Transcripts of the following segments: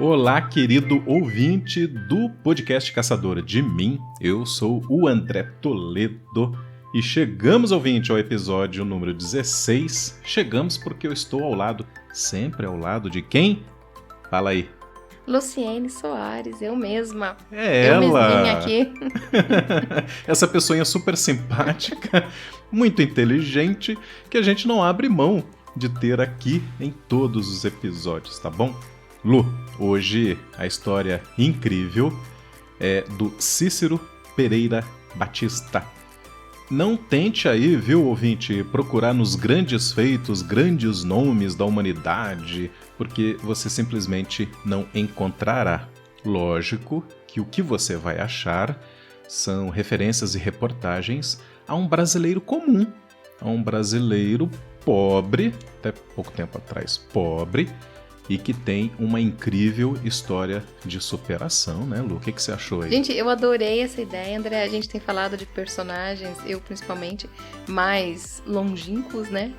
Olá, querido ouvinte do podcast Caçadora de Mim. Eu sou o André Toledo e chegamos, ouvinte, ao episódio número 16. Chegamos porque eu estou ao lado, sempre ao lado de quem? Fala aí. Luciene Soares, eu mesma. É eu ela! mesminha aqui. Essa pessoinha super simpática, muito inteligente, que a gente não abre mão de ter aqui em todos os episódios, tá bom? Lu, hoje a história incrível é do Cícero Pereira Batista. Não tente aí, viu, ouvinte, procurar nos grandes feitos, grandes nomes da humanidade, porque você simplesmente não encontrará. Lógico que o que você vai achar são referências e reportagens a um brasileiro comum, a um brasileiro pobre, até pouco tempo atrás pobre, e que tem uma incrível história de superação, né, Lu? O que você achou aí? Gente, eu adorei essa ideia, André. A gente tem falado de personagens, eu principalmente, mais longínquos, né?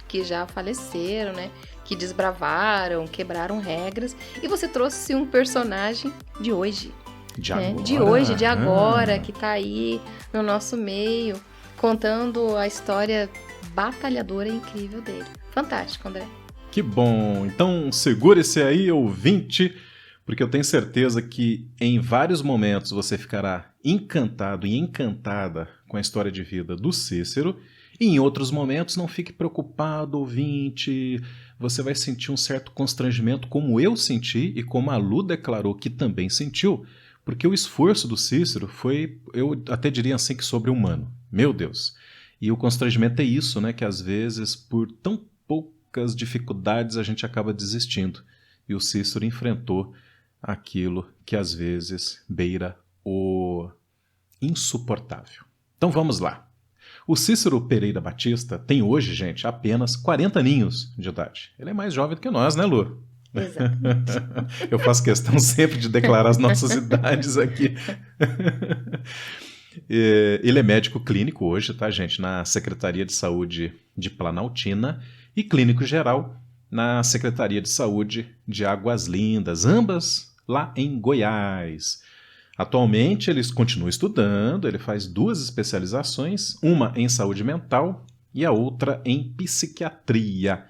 Que já faleceram, né? Que desbravaram, quebraram regras. E você trouxe um personagem de hoje. De agora? De hoje, de agora, que tá aí no nosso meio, contando a história batalhadora e incrível dele. Fantástico, André. Que bom! Então segure-se aí, ouvinte, porque eu tenho certeza que em vários momentos você ficará encantado e encantada com a história de vida do Cícero, e em outros momentos não fique preocupado, ouvinte, você vai sentir um certo constrangimento como eu senti e como a Lu declarou que também sentiu, porque o esforço do Cícero foi, eu até diria assim, que sobre-humano. Meu Deus! E o constrangimento é isso, né, que às vezes por tão poucas dificuldades a gente acaba desistindo. E o Cícero enfrentou aquilo que às vezes beira o insuportável. Então vamos lá. O Cícero Pereira Batista tem hoje, gente, apenas 40 aninhos de idade. Ele é mais jovem do que nós, né, Lu? Exatamente. Eu faço questão sempre de declarar as nossas idades aqui. Ele é médico clínico hoje, tá, gente? Na Secretaria de Saúde de Planaltina e clínico geral na Secretaria de Saúde de Águas Lindas, ambas lá em Goiás. Atualmente ele continua estudando, ele faz 2 especializações, uma em saúde mental e a outra em psiquiatria.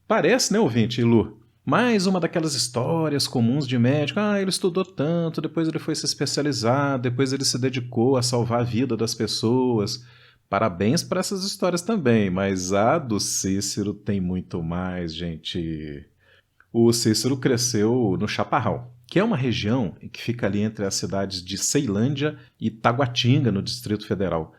Parece, né, ouvinte, Lu? Mais uma daquelas histórias comuns de médico. Ele estudou tanto, depois ele foi se especializar, depois ele se dedicou a salvar a vida das pessoas. Parabéns para essas histórias também, mas a do Cícero tem muito mais, gente. O Cícero cresceu no Chaparral, que é uma região que fica ali entre as cidades de Ceilândia e Taguatinga, no Distrito Federal.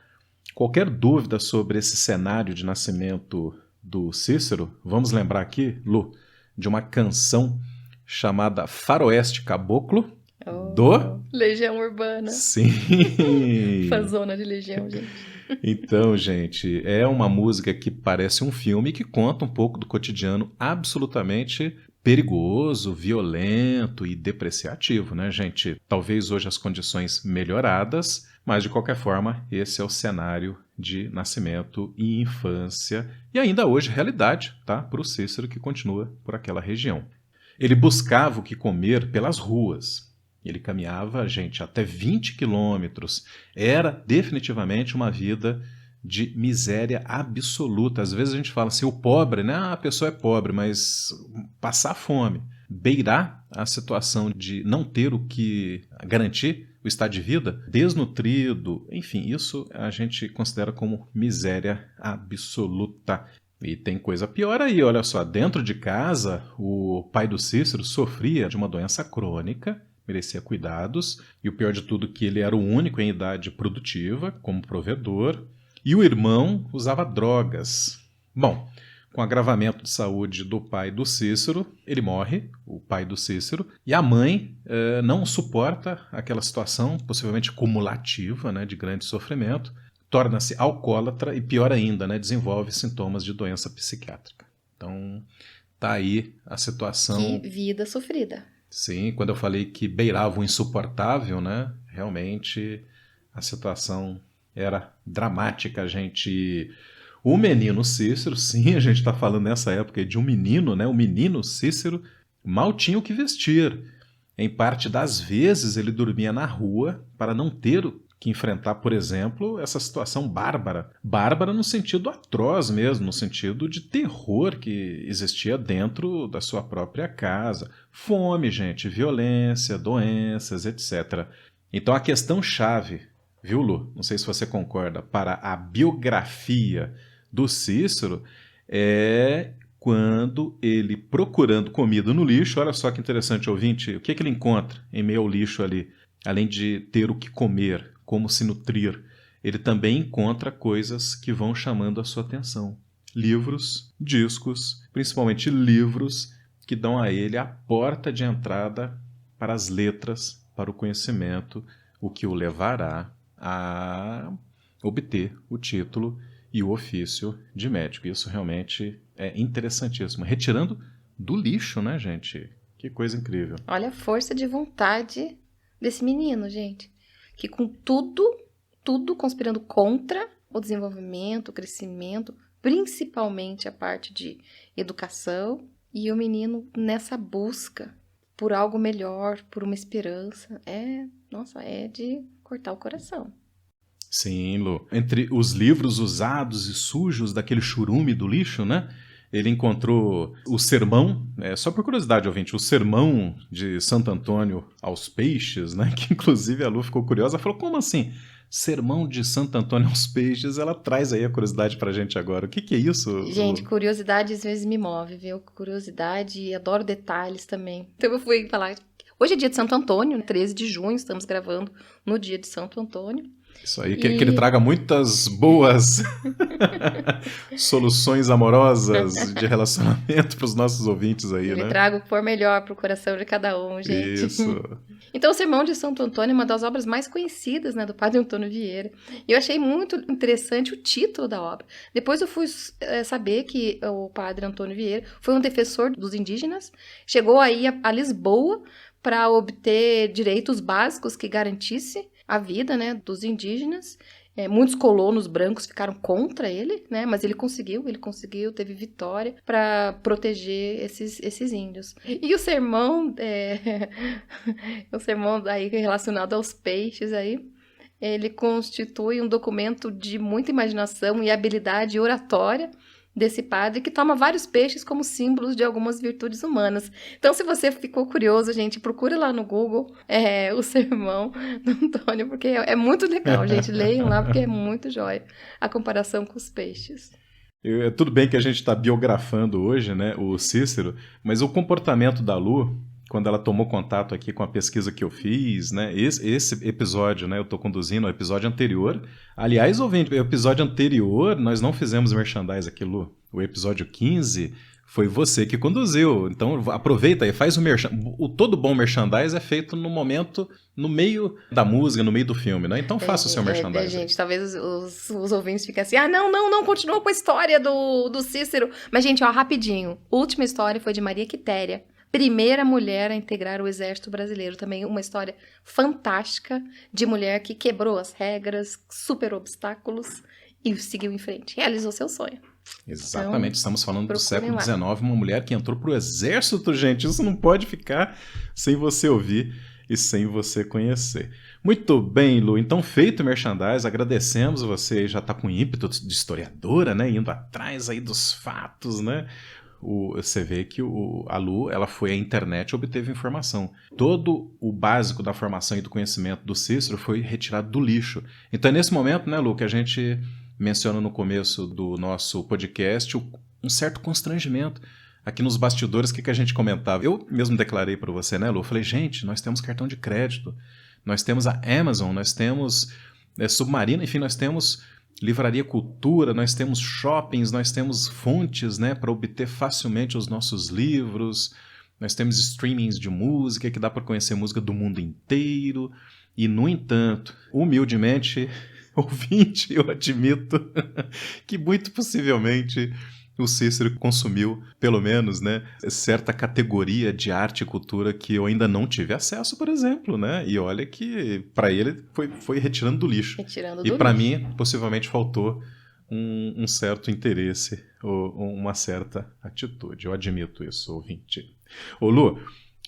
Qualquer dúvida sobre esse cenário de nascimento do Cícero, vamos lembrar aqui, Lu, de uma canção chamada Faroeste Caboclo, do... Legião Urbana. Sim! Fazona de Legião, gente. Então, gente, é uma música que parece um filme que conta um pouco do cotidiano absolutamente perigoso, violento e depreciativo, né, gente? Talvez hoje as condições melhoradas, mas de qualquer forma, esse é o cenário de nascimento e infância e ainda hoje realidade, tá? Para o Cícero que continua por aquela região. Ele buscava o que comer pelas ruas. Ele caminhava, gente, até 20 quilômetros. Era definitivamente uma vida de miséria absoluta. Às vezes a gente fala assim, o pobre, né? A pessoa é pobre, mas passar fome, beirar a situação de não ter o que garantir o estado de vida, desnutrido, enfim, isso a gente considera como miséria absoluta. E tem coisa pior aí, olha só, dentro de casa, o pai do Cícero sofria de uma doença crônica, merecia cuidados, e o pior de tudo que ele era o único em idade produtiva, como provedor, e o irmão usava drogas. Bom, com o agravamento de saúde do pai do Cícero, ele morre, o pai do Cícero, e a mãe não suporta aquela situação, possivelmente cumulativa, né, de grande sofrimento, torna-se alcoólatra e, pior ainda, né, desenvolve sintomas de doença psiquiátrica. Então, tá aí a situação... Que vida sofrida. Sim, quando eu falei que beirava o insuportável, né? Realmente a situação era dramática, gente. O menino Cícero, sim, a gente está falando nessa época de um menino, né? O menino Cícero mal tinha o que vestir. Em parte das vezes ele dormia na rua para não ter que enfrentar, por exemplo, essa situação bárbara. Bárbara no sentido atroz mesmo, no sentido de terror que existia dentro da sua própria casa. Fome, gente, violência, doenças, etc. Então a questão-chave, viu, Lu? Não sei se você concorda, para a biografia do Cícero é quando ele, procurando comida no lixo, olha só que interessante, ouvinte, o que ele encontra em meio ao lixo ali? Além de ter o que comer, como se nutrir, ele também encontra coisas que vão chamando a sua atenção. Livros, discos, principalmente livros que dão a ele a porta de entrada para as letras, para o conhecimento, o que o levará a obter o título e o ofício de médico. Isso realmente é interessantíssimo. Retirando do lixo, né, gente? Que coisa incrível. Olha a força de vontade desse menino, gente. Que com tudo conspirando contra o desenvolvimento, o crescimento, principalmente a parte de educação, e o menino nessa busca por algo melhor, por uma esperança. É de cortar o coração. Sim, Lu. Entre os livros usados e sujos daquele churume do lixo, né? Ele encontrou o sermão, só por curiosidade, ouvinte, o sermão de Santo Antônio aos Peixes, né? Que inclusive a Lu ficou curiosa, falou, como assim? Sermão de Santo Antônio aos Peixes, ela traz aí a curiosidade pra gente agora. O que é isso? Gente, curiosidade às vezes me move, viu? Curiosidade e adoro detalhes também. Então eu fui falar, hoje é dia de Santo Antônio, 13 de junho, estamos gravando no dia de Santo Antônio. Isso aí, que ele traga muitas boas soluções amorosas de relacionamento para os nossos ouvintes aí, né? Ele traga o que for melhor para o coração de cada um, gente. Isso. Então, o Sermão de Santo Antônio é uma das obras mais conhecidas, né, do Padre Antônio Vieira. E eu achei muito interessante o título da obra. Depois eu fui saber que o Padre Antônio Vieira foi um defensor dos indígenas, chegou aí a Lisboa para obter direitos básicos que garantisse a vida, né, dos indígenas. Muitos colonos brancos ficaram contra ele, né, mas ele conseguiu, teve vitória para proteger esses índios. E o sermão, o sermão aí relacionado aos peixes aí, ele constitui um documento de muita imaginação e habilidade oratória desse padre que toma vários peixes como símbolos de algumas virtudes humanas. Então, se você ficou curioso, gente, procura lá no Google o sermão do Antônio, porque é muito legal, gente. Leiam lá, porque é muito jóia a comparação com os peixes. Tudo bem que a gente está biografando hoje, né, o Cícero, mas o comportamento da Lu, quando ela tomou contato aqui com a pesquisa que eu fiz, né, esse episódio, né, eu estou conduzindo o episódio anterior. Aliás, ouvinte, o episódio anterior nós não fizemos merchandise aqui, Lu. O episódio 15 foi você que conduziu. Então aproveita aí, faz o merchandise. Todo bom merchandise é feito no momento, no meio da música, no meio do filme, né? Então faça o seu merchandise. Gente, talvez os ouvintes fiquem assim, não, continua com a história do Cícero. Mas, gente, ó, rapidinho. A última história foi de Maria Quitéria. Primeira mulher a integrar o exército brasileiro. Também uma história fantástica de mulher que quebrou as regras, superou obstáculos e seguiu em frente. Realizou seu sonho. Exatamente. Então, estamos falando do século XIX. Uma mulher que entrou para o exército, gente. Isso não pode ficar sem você ouvir e sem você conhecer. Muito bem, Lu. Então, feito o merchandise, agradecemos. Você já está com ímpeto de historiadora, né? Indo atrás aí dos fatos, né? Você vê que a Lu, ela foi à internet e obteve informação. Todo o básico da formação e do conhecimento do Cícero foi retirado do lixo. Então é nesse momento, né, Lu, que a gente menciona no começo do nosso podcast um certo constrangimento. Aqui nos bastidores, o que a gente comentava? Eu mesmo declarei para você, né, Lu? Eu falei, gente, nós temos cartão de crédito, nós temos a Amazon, nós temos Submarino, enfim, nós temos Livraria Cultura, nós temos shoppings, nós temos fontes, né, para obter facilmente os nossos livros, nós temos streamings de música que dá para conhecer música do mundo inteiro e, no entanto, humildemente, ouvinte, eu admito que muito possivelmente o Cícero consumiu, pelo menos, né, certa categoria de arte e cultura que eu ainda não tive acesso, por exemplo, né? E olha que para ele foi retirando do lixo. E para mim, possivelmente faltou um certo interesse ou uma certa atitude. Eu admito isso, ouvinte. Ô Lu,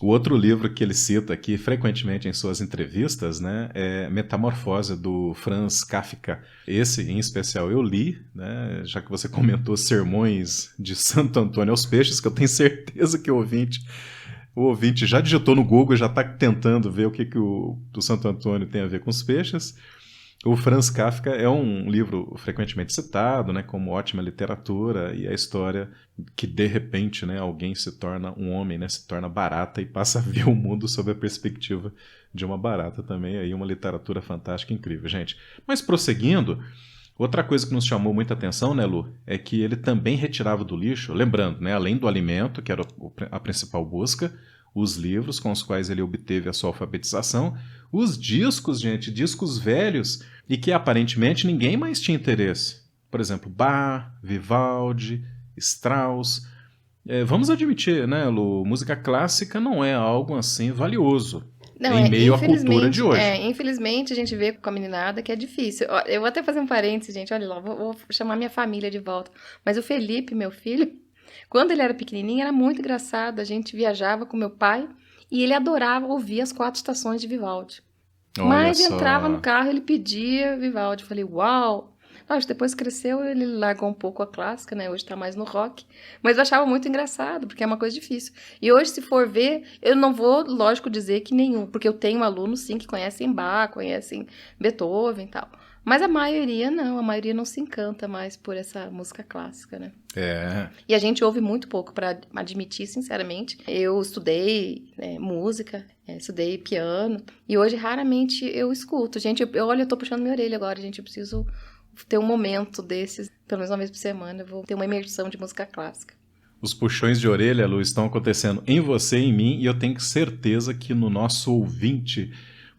o outro livro que ele cita aqui frequentemente em suas entrevistas, né, é Metamorfose, do Franz Kafka. Esse, em especial, eu li, né, já que você comentou Sermões de Santo Antônio aos Peixes, que eu tenho certeza que o ouvinte já digitou no Google, já está tentando ver o que o Santo Antônio tem a ver com os peixes. O Franz Kafka é um livro frequentemente citado, né, como ótima literatura, e a história que, de repente, né, alguém se torna um homem, né, se torna barata e passa a ver o mundo sob a perspectiva de uma barata também. Aí uma literatura fantástica, incrível, gente. Mas prosseguindo, outra coisa que nos chamou muita atenção, né, Lu, é que ele também retirava do lixo, lembrando, né, além do alimento, que era a principal busca, os livros com os quais ele obteve a sua alfabetização, os discos, gente, discos velhos, e que aparentemente ninguém mais tinha interesse. Por exemplo, Bach, Vivaldi, Strauss. Vamos admitir, né, Lu, música clássica não é algo assim valioso. Não, em meio à cultura de hoje. Infelizmente, a gente vê com a meninada que é difícil. Ó, eu vou até fazer um parênteses, gente. Olha lá, vou chamar minha família de volta. Mas o Felipe, meu filho, quando ele era pequenininho, era muito engraçado. A gente viajava com meu pai e ele adorava ouvir as 4 estações de Vivaldi. Olha Mas só. entrava no carro, ele pedia Vivaldi. Eu falei, uau! Acho que depois cresceu, ele largou um pouco a clássica, né? Hoje tá mais no rock. Mas eu achava muito engraçado, porque é uma coisa difícil. E hoje, se for ver, eu não vou, lógico, dizer que nenhum. Porque eu tenho alunos, sim, que conhecem Bach, conhecem Beethoven e tal. Mas a maioria não se encanta mais por essa música clássica, né? E a gente ouve muito pouco, para admitir, sinceramente. Eu estudei música, estudei piano, e hoje raramente eu escuto. Gente, eu tô puxando minha orelha agora, gente, eu preciso ter um momento desses, pelo menos uma vez por semana, eu vou ter uma imersão de música clássica. Os puxões de orelha, Lu, estão acontecendo em você e em mim, e eu tenho certeza que no nosso ouvinte,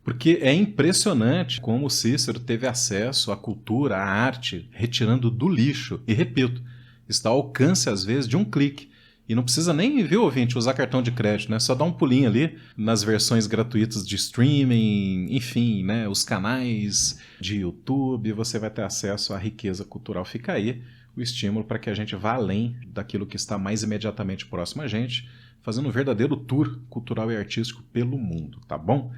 porque é impressionante como o Cícero teve acesso à cultura, à arte, retirando do lixo. E repito, está ao alcance, às vezes, de um clique. E não precisa nem, viu, ouvinte, usar cartão de crédito, né? Só dá um pulinho ali nas versões gratuitas de streaming, enfim, né? Os canais de YouTube, você vai ter acesso à riqueza cultural. Fica aí o estímulo para que a gente vá além daquilo que está mais imediatamente próximo a gente, fazendo um verdadeiro tour cultural e artístico pelo mundo, tá bom?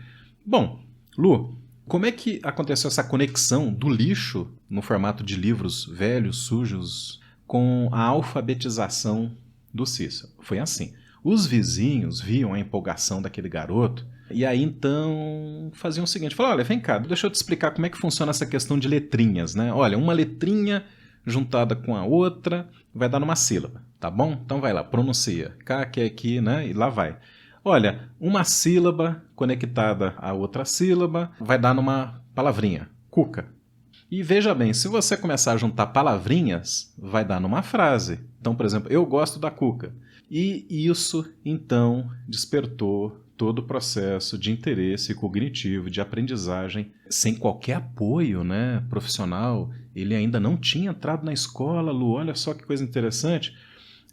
Bom, Lu, como é que aconteceu essa conexão do lixo, no formato de livros velhos, sujos, com a alfabetização do Cícero? Foi assim. Os vizinhos viam a empolgação daquele garoto e aí então faziam o seguinte, falaram, olha, vem cá, deixa eu te explicar como é que funciona essa questão de letrinhas, né? Olha, uma letrinha juntada com a outra vai dar numa sílaba, tá bom? Então vai lá, pronuncia, cá, que é aqui, né? E lá vai. Olha, uma sílaba conectada a outra sílaba vai dar numa palavrinha, cuca. E veja bem, se você começar a juntar palavrinhas, vai dar numa frase. Então, por exemplo, eu gosto da cuca. E isso, então, despertou todo o processo de interesse cognitivo, de aprendizagem, sem qualquer apoio, né, profissional. Ele ainda não tinha entrado na escola, Lu, olha só que coisa interessante.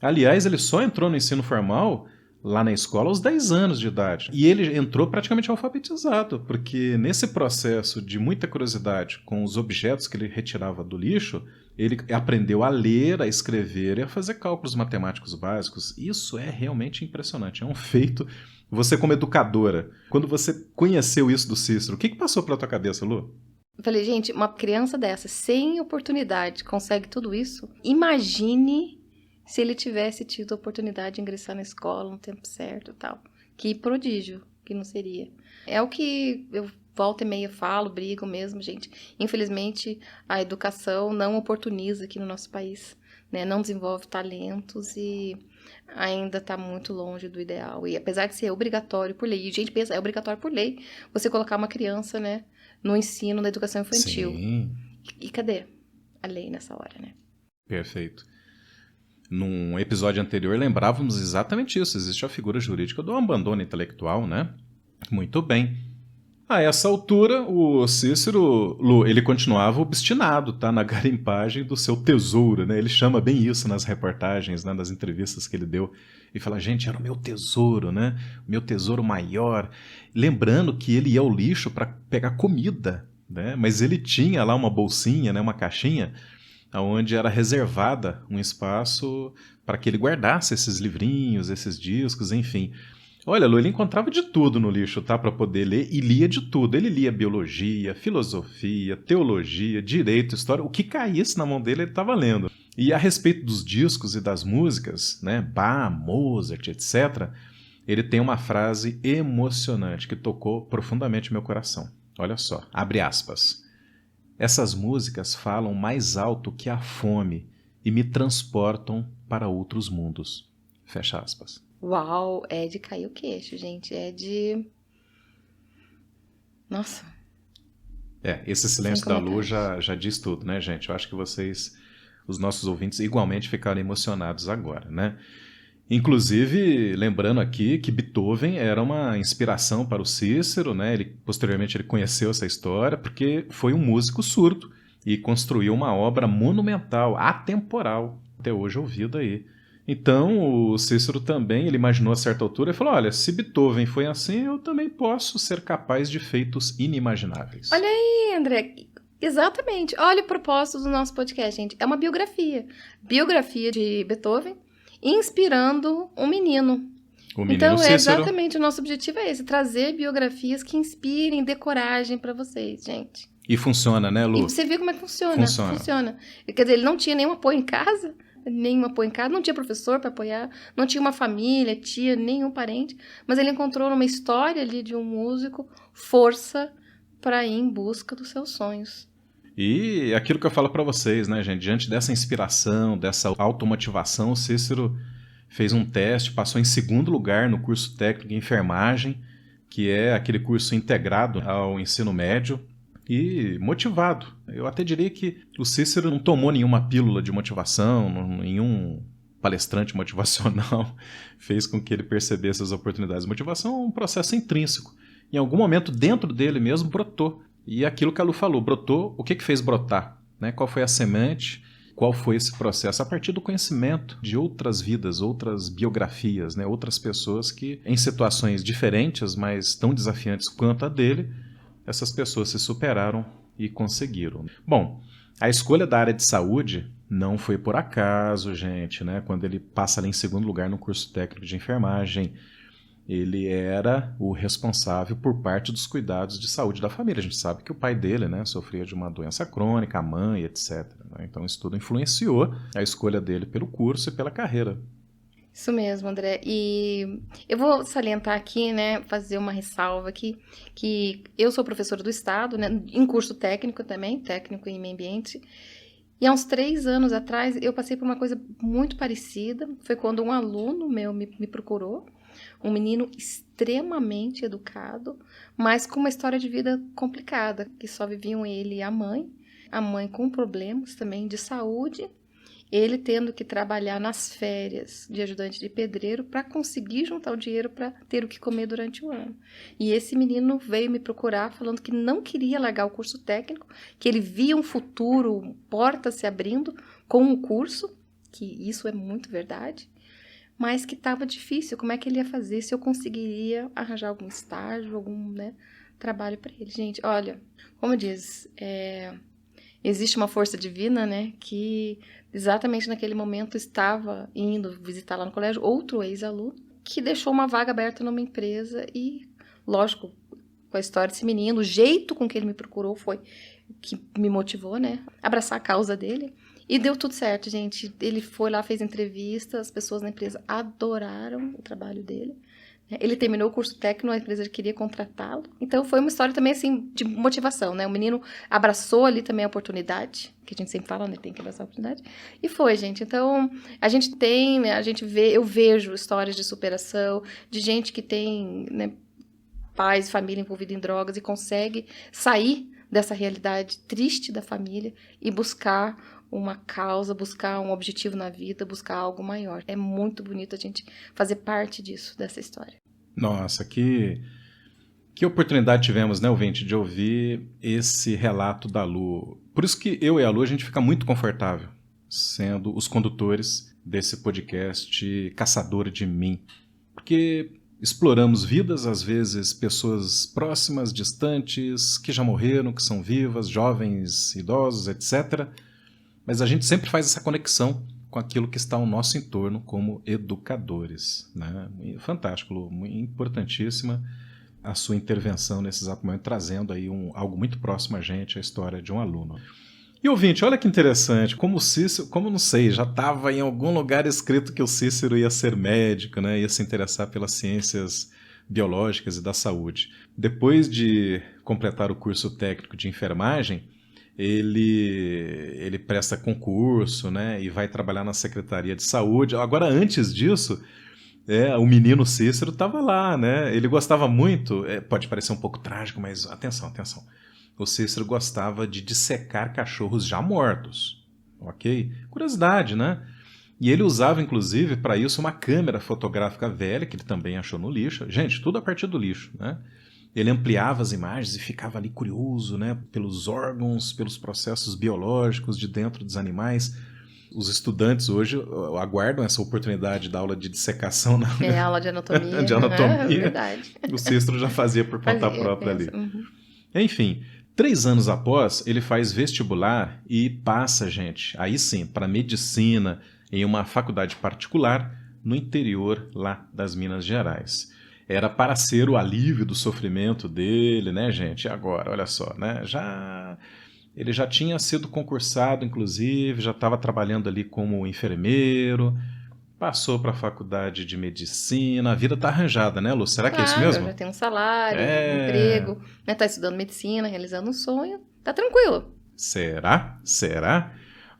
Aliás, ele só entrou no ensino formal lá na escola aos 10 anos de idade. E ele entrou praticamente alfabetizado, porque nesse processo de muita curiosidade com os objetos que ele retirava do lixo, ele aprendeu a ler, a escrever e a fazer cálculos matemáticos básicos. Isso é realmente impressionante, é um feito. Você como educadora, quando você conheceu isso do Cícero, o que passou pela tua cabeça, Lu? Eu falei, gente, uma criança dessa, sem oportunidade, consegue tudo isso? Imagine se ele tivesse tido a oportunidade de ingressar na escola no tempo certo e tal. Que prodígio que não seria. É o que eu volta e meia falo, brigo mesmo, gente. Infelizmente, a educação não oportuniza aqui no nosso país, né? Não desenvolve talentos e ainda está muito longe do ideal. E apesar de ser obrigatório por lei, e a gente pensa, é obrigatório por lei você colocar uma criança, né, no ensino da educação infantil. Sim. E cadê a lei nessa hora, né? Perfeito. Num episódio anterior, lembrávamos exatamente isso. Existe a figura jurídica do abandono intelectual, né? Muito bem. A essa altura, o Cícero, Lu, ele continuava obstinado, tá? Na garimpagem do seu tesouro, né? Ele chama bem isso nas reportagens, né? Nas entrevistas que ele deu. E fala, gente, era o meu tesouro, né? O meu tesouro maior. Lembrando que ele ia ao lixo para pegar comida, né? Mas ele tinha lá uma bolsinha, né? Uma caixinha onde era reservada um espaço para que ele guardasse esses livrinhos, esses discos, enfim. Olha, Lu, ele encontrava de tudo no lixo, tá, para poder ler, e lia de tudo. Ele lia biologia, filosofia, teologia, direito, história. O que caísse na mão dele, ele estava lendo. E a respeito dos discos e das músicas, né, Bach, Mozart, etc., ele tem uma frase emocionante que tocou profundamente meu coração. Olha só, abre aspas. Essas músicas falam mais alto que a fome e me transportam para outros mundos. Fecha aspas. Uau, é de cair o queixo, gente. É de... Nossa. Esse silêncio da Lu já diz tudo, né, gente? Eu acho que vocês, os nossos ouvintes, igualmente ficaram emocionados agora, né? Inclusive, lembrando aqui que Beethoven era uma inspiração para o Cícero, né? Posteriormente ele conheceu essa história porque foi um músico surdo e construiu uma obra monumental, atemporal, até hoje ouvida aí. Então, o Cícero também, ele imaginou a certa altura e falou, olha, se Beethoven foi assim, eu também posso ser capaz de feitos inimagináveis. Olha aí, André, exatamente. Olha o propósito do nosso podcast, gente. É uma biografia. Biografia de Beethoven, inspirando um menino. O menino então, Cícero. Exatamente, o nosso objetivo é esse, trazer biografias que inspirem, dê coragem para vocês, gente. E funciona, né, Lu? E você vê como é que funciona. Funciona. Quer dizer, ele não tinha nenhum apoio em casa, não tinha professor para apoiar, não tinha uma família, tia, nenhum parente, mas ele encontrou numa história ali de um músico força para ir em busca dos seus sonhos. E aquilo que eu falo para vocês, né, gente, diante dessa inspiração, dessa automotivação, o Cícero fez um teste, passou em 2º lugar no curso técnico de enfermagem, que é aquele curso integrado ao ensino médio, e motivado. Eu até diria que o Cícero não tomou nenhuma pílula de motivação, nenhum palestrante motivacional fez com que ele percebesse as oportunidades. Motivação é um processo intrínseco. Em algum momento, dentro dele mesmo, brotou. E aquilo que a Lu falou, brotou, o que fez brotar? Né? Qual foi a semente? Qual foi esse processo? A partir do conhecimento de outras vidas, outras biografias, né? Outras pessoas que, em situações diferentes, mas tão desafiantes quanto a dele, essas pessoas se superaram e conseguiram. Bom, a escolha da área de saúde não foi por acaso, gente, né? Quando ele passa ali em 2º lugar no curso técnico de enfermagem, ele era o responsável por parte dos cuidados de saúde da família. A gente sabe que o pai dele, né, sofria de uma doença crônica, a mãe, etc. Né? Então isso tudo influenciou a escolha dele pelo curso e pela carreira. Isso mesmo, André. E eu vou salientar aqui, né, fazer uma ressalva aqui, que eu sou professora do Estado, né, em curso técnico também, técnico em meio ambiente, e há uns 3 anos atrás eu passei por uma coisa muito parecida. Foi quando um aluno meu me procurou, um menino extremamente educado, mas com uma história de vida complicada, que só viviam ele e a mãe com problemas também de saúde, ele tendo que trabalhar nas férias de ajudante de pedreiro para conseguir juntar o dinheiro para ter o que comer durante o ano. E esse menino veio me procurar falando que não queria largar o curso técnico, que ele via um futuro, portas se abrindo com o curso, que isso é muito verdade, mas que estava difícil. Como é que ele ia fazer, se eu conseguiria arranjar algum estágio, algum, né, trabalho para ele. Gente, olha, como diz, existe uma força divina, né, que exatamente naquele momento estava indo visitar lá no colégio outro ex-aluno que deixou uma vaga aberta numa empresa e, lógico, com a história desse menino, o jeito com que ele me procurou foi que me motivou, né, a abraçar a causa dele. E deu tudo certo, gente. Ele foi lá, fez entrevista, as pessoas na empresa adoraram o trabalho dele. Ele terminou o curso técnico, a empresa queria contratá-lo. Então foi uma história também assim de motivação, né? O menino abraçou ali também a oportunidade, que a gente sempre fala, né? Tem que abraçar a oportunidade. E foi, gente. Então a gente tem, né? Eu vejo histórias de superação, de gente que tem, né, pais, família envolvida em drogas e consegue sair dessa realidade triste da família e buscar uma causa, buscar um objetivo na vida, buscar algo maior. É muito bonito a gente fazer parte disso, dessa história. Nossa, que oportunidade tivemos, né, ouvinte, de ouvir esse relato da Lu. Por isso que eu e a Lu, a gente fica muito confortável sendo os condutores desse podcast Caçador de Mim. Porque exploramos vidas, às vezes pessoas próximas, distantes, que já morreram, que são vivas, jovens, idosos, etc., Mas a gente sempre faz essa conexão com aquilo que está ao nosso entorno como educadores, né? Fantástico, Lu, importantíssima a sua intervenção nesse exato momento, trazendo aí algo muito próximo a gente, a história de um aluno. E ouvinte, olha que interessante, como o Cícero, como não sei, já estava em algum lugar escrito que o Cícero ia ser médico, né? Ia se interessar pelas ciências biológicas e da saúde. Depois de completar o curso técnico de enfermagem, ele presta concurso, né, e vai trabalhar na Secretaria de Saúde. Agora, antes disso, o menino Cícero estava lá, né? Ele gostava muito, pode parecer um pouco trágico, mas atenção. O Cícero gostava de dissecar cachorros já mortos, ok? Curiosidade, né? E ele usava, inclusive, para isso uma câmera fotográfica velha, que ele também achou no lixo. Gente, tudo a partir do lixo, né? Ele ampliava as imagens e ficava ali curioso, né, pelos órgãos, pelos processos biológicos de dentro dos animais. Os estudantes hoje aguardam essa oportunidade da aula de dissecação. Aula de anatomia. De anatomia. É verdade. O Cícero já fazia por conta própria ali. Uhum. Enfim, 3 anos após, ele faz vestibular e passa, gente, aí sim, para medicina em uma faculdade particular no interior lá das Minas Gerais. Era para ser o alívio do sofrimento dele, né, gente? E agora, olha só, né? Ele já tinha sido concursado, inclusive, já estava trabalhando ali como enfermeiro, passou para a faculdade de medicina, a vida está arranjada, né, Lu? Será que é isso mesmo? Já tem um salário, um emprego, né? Tá estudando medicina, realizando um sonho, tá tranquilo. Será?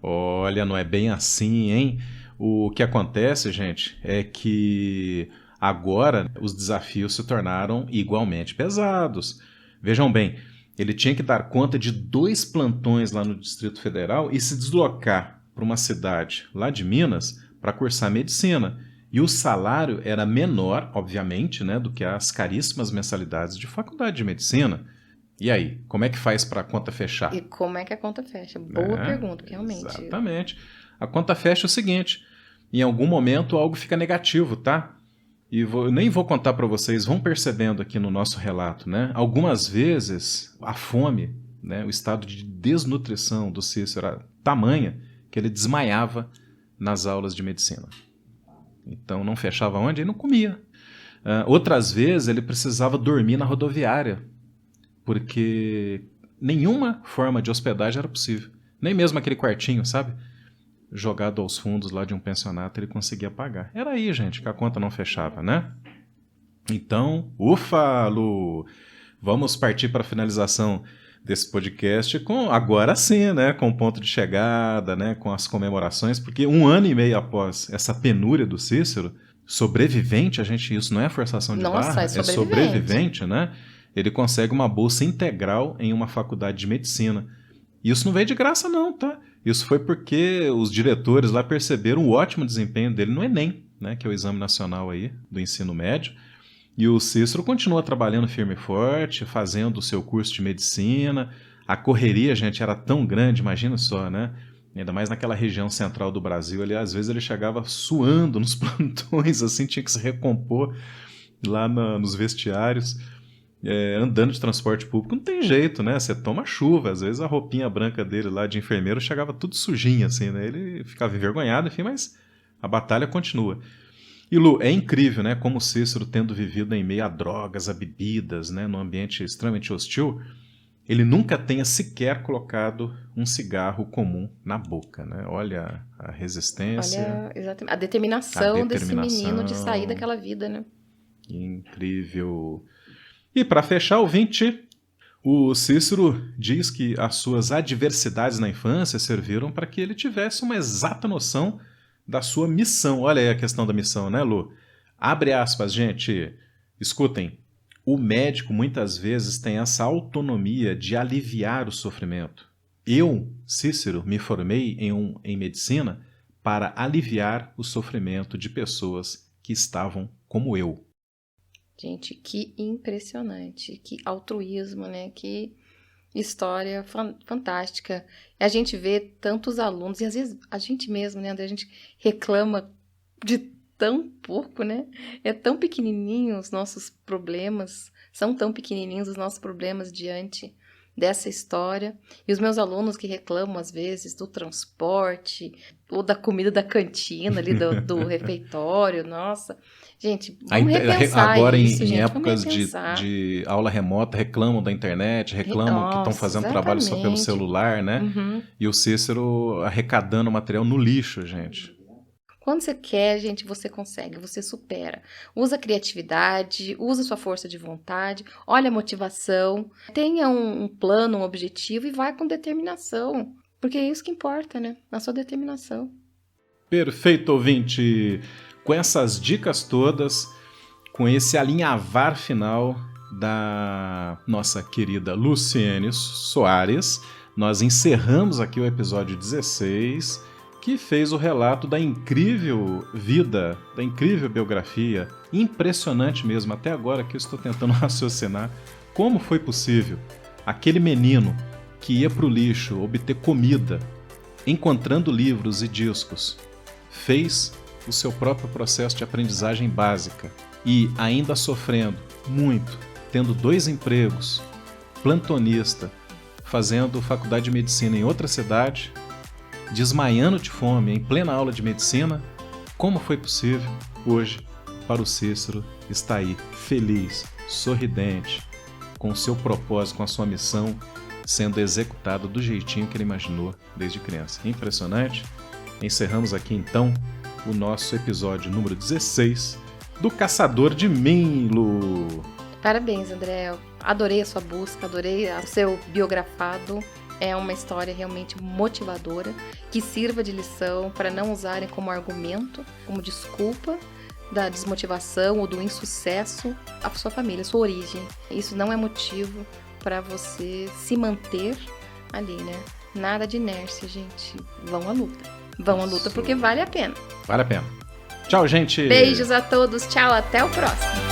Olha, não é bem assim, hein? O que acontece, gente, é que agora os desafios se tornaram igualmente pesados. Vejam bem, ele tinha que dar conta de 2 plantões lá no Distrito Federal e se deslocar para uma cidade lá de Minas para cursar medicina. E o salário era menor, obviamente, né, do que as caríssimas mensalidades de faculdade de medicina. E aí, como é que faz para a conta fechar? E como é que a conta fecha? Boa pergunta, realmente. Exatamente. A conta fecha o seguinte, em algum momento algo fica negativo, tá? E nem vou contar para vocês, vão percebendo aqui no nosso relato, né? Algumas vezes a fome, né, o estado de desnutrição do Cícero era tamanha que ele desmaiava nas aulas de medicina. Então não fechava onde? Ele não comia. Outras vezes ele precisava dormir na rodoviária, porque nenhuma forma de hospedagem era possível. Nem mesmo aquele quartinho, sabe? Jogado aos fundos lá de um pensionato, ele conseguia pagar. Era aí, gente, que a conta não fechava, né? Então, ufa, Lu! Vamos partir para a finalização desse podcast com, agora sim, né? Com o ponto de chegada, né? Com as comemorações, porque 1 ano e meio após essa penúria do Cícero, sobrevivente, isso não é forçação de barra, é sobrevivente, né? Ele consegue uma bolsa integral em uma faculdade de medicina. E isso não veio de graça não, tá? Isso foi porque os diretores lá perceberam o ótimo desempenho dele no Enem, né, que é o exame nacional aí do ensino médio. E o Cícero continua trabalhando firme e forte, fazendo o seu curso de medicina. A correria, gente, era tão grande, imagina só, né? Ainda mais naquela região central do Brasil, às vezes ele chegava suando nos plantões, assim, tinha que se recompor lá nos vestiários. Andando de transporte público não tem jeito, né? Você toma chuva, às vezes a roupinha branca dele lá de enfermeiro chegava tudo sujinha, assim, né? Ele ficava envergonhado, enfim, mas a batalha continua. E Lu, é incrível, né? Como o Cícero, tendo vivido em meio a drogas, a bebidas, né? Num ambiente extremamente hostil, ele nunca tenha sequer colocado um cigarro comum na boca, né? Olha a resistência. Olha, exatamente. A determinação desse menino de sair daquela vida, né? Incrível. E para fechar, ouvinte, o Cícero diz que as suas adversidades na infância serviram para que ele tivesse uma exata noção da sua missão. Olha aí a questão da missão, né, Lu? Abre aspas, gente. Escutem. O médico muitas vezes tem essa autonomia de aliviar o sofrimento. Eu, Cícero, me formei em medicina para aliviar o sofrimento de pessoas que estavam como eu. Gente, que impressionante, que altruísmo, né? Que história fantástica. A gente vê tantos alunos, e às vezes a gente mesmo, né, André, a gente reclama de tão pouco, né? É tão pequenininho os nossos problemas, são tão pequenininhos os nossos problemas diante dessa história. E os meus alunos que reclamam, às vezes, do transporte ou da comida da cantina ali, do refeitório, nossa. Gente, vamos repensar agora isso, em épocas de aula remota, reclamam da internet, reclamam que estão fazendo trabalho só pelo celular, né? E o Cícero arrecadando material no lixo, gente. Quando você quer, gente, você consegue, você supera. Usa a criatividade, usa sua força de vontade, olha a motivação, tenha um plano, um objetivo e vai com determinação. Porque é isso que importa, né? A sua determinação. Perfeito, ouvinte! Com essas dicas todas, com esse alinhavar final da nossa querida Luciene Soares, nós encerramos aqui o episódio 16, que fez o relato da incrível vida, da incrível biografia, impressionante mesmo. Até agora que eu estou tentando raciocinar como foi possível aquele menino que ia para o lixo obter comida, encontrando livros e discos, fez o seu próprio processo de aprendizagem básica e ainda sofrendo muito, tendo 2 empregos, plantonista, fazendo faculdade de medicina em outra cidade, desmaiando de fome em plena aula de medicina. Como foi possível hoje para o Cícero estar aí feliz, sorridente, com o seu propósito, com a sua missão sendo executada do jeitinho que ele imaginou desde criança? Impressionante. Encerramos aqui então o nosso episódio número 16 do Caçador de Mim, Lu. Parabéns, André. Adorei a sua busca, adorei o seu biografado. É uma história realmente motivadora, que sirva de lição para não usarem como argumento, como desculpa da desmotivação ou do insucesso a sua família, a sua origem. Isso não é motivo para você se manter ali, né? Nada de inércia, gente. Vão à luta. Vão à luta porque vale a pena. Vale a pena. Tchau, gente! Beijos a todos. Tchau, até o próximo.